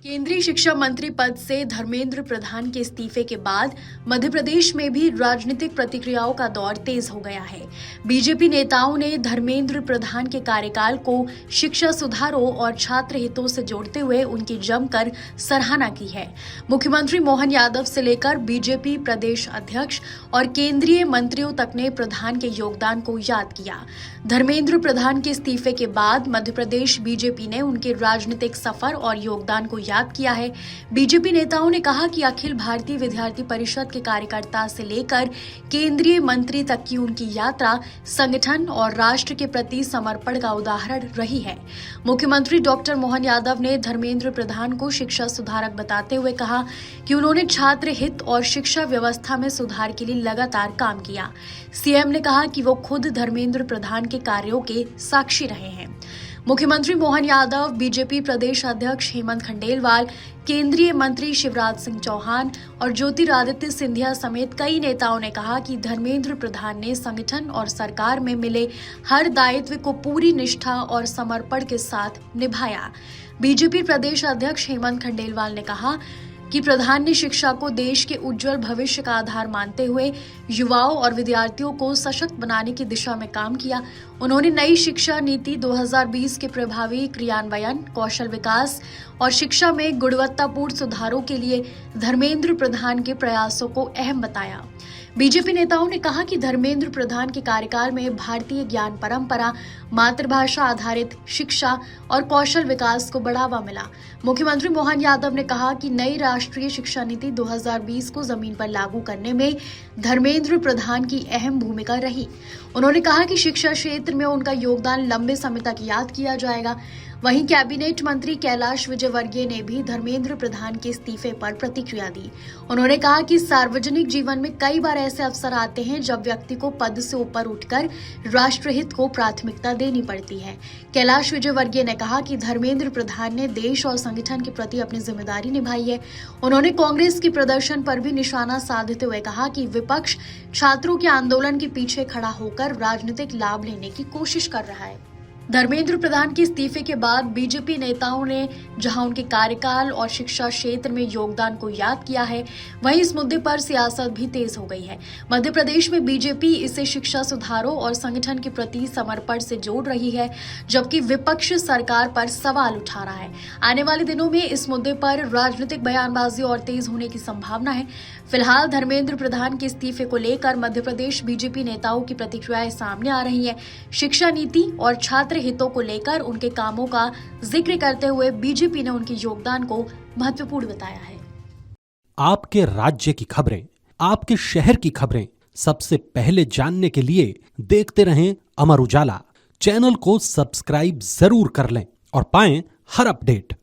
केंद्रीय शिक्षा मंत्री पद से धर्मेंद्र प्रधान के इस्तीफे के बाद मध्य प्रदेश में भी राजनीतिक प्रतिक्रियाओं का दौर तेज हो गया है। बीजेपी नेताओं ने धर्मेंद्र प्रधान के कार्यकाल को शिक्षा सुधारों और छात्र हितों से जोड़ते हुए उनकी जमकर सराहना की है। मुख्यमंत्री मोहन यादव से लेकर बीजेपी प्रदेश अध्यक्ष और केंद्रीय मंत्रियों तक ने प्रधान के योगदान को याद किया। धर्मेंद्र प्रधान के इस्तीफे के बाद मध्य प्रदेश बीजेपी ने उनके राजनीतिक सफर और योगदान को याद किया है। बीजेपी नेताओं ने कहा कि अखिल भारतीय विद्यार्थी परिषद के कार्यकर्ता से लेकर केंद्रीय मंत्री तक की उनकी यात्रा संगठन और राष्ट्र के प्रति समर्पण का उदाहरण रही है। मुख्यमंत्री डॉक्टर मोहन यादव ने धर्मेंद्र प्रधान को शिक्षा सुधारक बताते हुए कहा कि उन्होंने छात्र हित और शिक्षा व्यवस्था में सुधार के लिए लगातार काम किया। सीएम ने कहा कि वो खुद धर्मेंद्र प्रधान के कार्यों के साक्षी रहे हैं। मुख्यमंत्री मोहन यादव, बीजेपी प्रदेश अध्यक्ष हेमंत खंडेलवाल, केंद्रीय मंत्री शिवराज सिंह चौहान और ज्योतिरादित्य सिंधिया समेत कई नेताओं ने कहा कि धर्मेंद्र प्रधान ने संगठन और सरकार में मिले हर दायित्व को पूरी निष्ठा और समर्पण के साथ निभाया। बीजेपी प्रदेश अध्यक्ष हेमंत खंडेलवाल ने कहा कि प्रधान ने शिक्षा को देश के उज्जवल भविष्य का आधार मानते हुए युवाओं और विद्यार्थियों को सशक्त बनाने की दिशा में काम किया। उन्होंने नई शिक्षा नीति 2020 के प्रभावी क्रियान्वयन, कौशल विकास और शिक्षा में गुणवत्तापूर्ण सुधारों के लिए धर्मेंद्र प्रधान के प्रयासों को अहम बताया। बीजेपी नेताओं ने कहा कि धर्मेंद्र प्रधान के कार्यकाल में भारतीय ज्ञान परंपरा, मातृभाषा आधारित शिक्षा और कौशल विकास को बढ़ावा मिला। मुख्यमंत्री मोहन यादव ने कहा कि नई राष्ट्रीय शिक्षा नीति 2020 को जमीन पर लागू करने में धर्मेंद्र प्रधान की अहम भूमिका रही। उन्होंने कहा कि शिक्षा क्षेत्र में उनका योगदान लंबे समय तक याद किया जाएगा। वहीं कैबिनेट मंत्री कैलाश विजयवर्गीय ने भी धर्मेंद्र प्रधान के इस्तीफे पर प्रतिक्रिया दी। उन्होंने कहा कि सार्वजनिक जीवन में कई बार ऐसे अवसर आते हैं जब व्यक्ति को पद से ऊपर उठकर राष्ट्रहित को प्राथमिकता देनी पड़ती है। कैलाश विजयवर्गीय ने कहा कि धर्मेंद्र प्रधान ने देश और संगठन के प्रति अपनी जिम्मेदारी निभाई है। उन्होंने कांग्रेस के प्रदर्शन पर भी निशाना साधते हुए कहा कि विपक्ष छात्रों के आंदोलन के पीछे खड़ा होकर राजनीतिक लाभ लेने की कोशिश कर रहा है। धर्मेंद्र प्रधान के इस्तीफे के बाद बीजेपी नेताओं ने जहां उनके कार्यकाल और शिक्षा क्षेत्र में योगदान को याद किया है, वहीं इस मुद्दे पर सियासत भी तेज हो गई है। मध्य प्रदेश में बीजेपी इसे शिक्षा सुधारों और संगठन के प्रति समर्पण से जोड़ रही है, जबकि विपक्ष सरकार पर सवाल उठा रहा है। आने वाले दिनों में इस मुद्दे पर राजनीतिक बयानबाजी और तेज होने की संभावना है। फिलहाल धर्मेंद्र प्रधान के इस्तीफे को लेकर मध्य प्रदेश बीजेपी नेताओं की प्रतिक्रियाएं सामने आ रही है। शिक्षा नीति और छात्र हितों को लेकर उनके कामों का जिक्र करते हुए बीजेपी ने उनके योगदान को महत्वपूर्ण बताया है। आपके राज्य की खबरें, आपके शहर की खबरें सबसे पहले जानने के लिए देखते रहें अमर उजाला। चैनल को सब्सक्राइब जरूर कर लें और पाएं हर अपडेट।